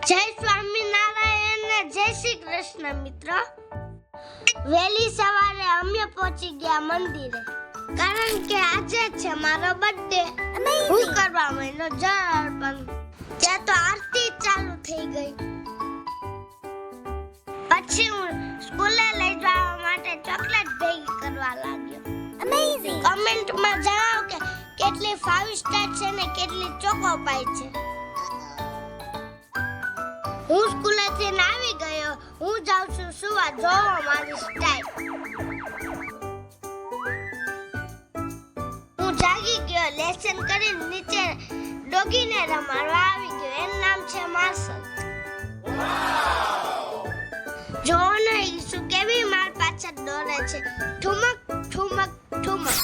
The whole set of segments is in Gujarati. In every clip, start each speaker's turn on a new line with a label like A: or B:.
A: જય સ્વામિનારાયણ ને જય શ્રી કૃષ્ણ મિત્રો. વહેલી સવારે અમે પહોંચી ગયા મંદિરે, કારણ કે આજે છે મારો બર્થડે. હું કરવા માંડ્યો જળ અર્પણ. ત્યાં તો આરતી ચાલુ થઈ ગઈ. પછી હું સ્કૂલે લઈ જવા માટે ચોકલેટ ભેગી કરવા લાગ્યો. અમેઝિંગ. કમેન્ટમાં જણાવો કે કેટલી 5 સ્ટાર છે ને કેટલી ચોકો પાઈ છે. હું સ્કૂલેથી આવી ગયો. હું જાઉં છું સુવા. જોવો મારી સ્ટાઈલ. હું જાગી ગયો. લેસન કરીને નીચે ડોગીને રમાડવા આવી ગયો. એનું નામ છે માર્શલ. જોવો ને ઈસુ કેવી માર પાછળ દોડે છે. ઠુમક ઠુમક ઠુમક.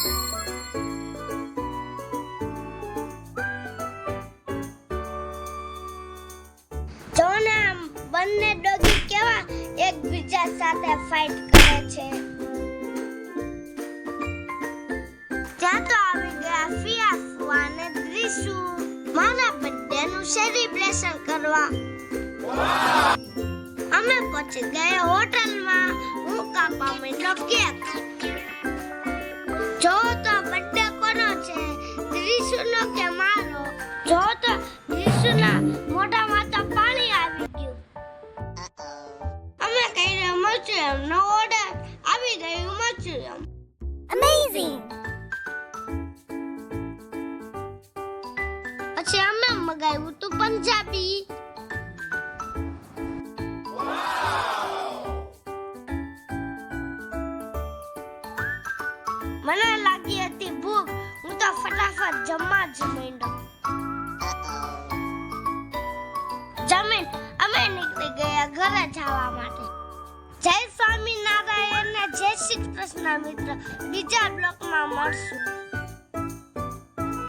A: જોને બંને ડોગી કેવા એકબીજા સાથે ફાઇટ કરે છે. ત્યાં તો આવી ગયા ફિયા ફુવા અને દ્રિશુ મારા બર્થડે નું સેલિબ્રેશન કરવા. અમે પહોંચી ગયા હોટલમાં. હું કાપવા માંડ્યો કેક. જો તો બર્થડે કોનો છે, દ્રિશુનો કે મારો? જો તો દ્રિશુના મોઢામાં તો પાણી આવી ગયું. અમે કહીને મચ્યું નો ઓર્ડર આવી ગયું મચ્યું. અમેઝિંગ. પછી અમે મગાવ્યું તું પંજાબી. મને લાગી હતી ભૂખ. હું તો ફટાફટ જમવા જ માંડ્યો. જમીન અમે નીકળી ગયા ઘરે જવા માટે. જય સ્વામિનારાયણ ને જય શ્રી કૃષ્ણ મિત્રો. બીજા બ્લોકમાં મળશું.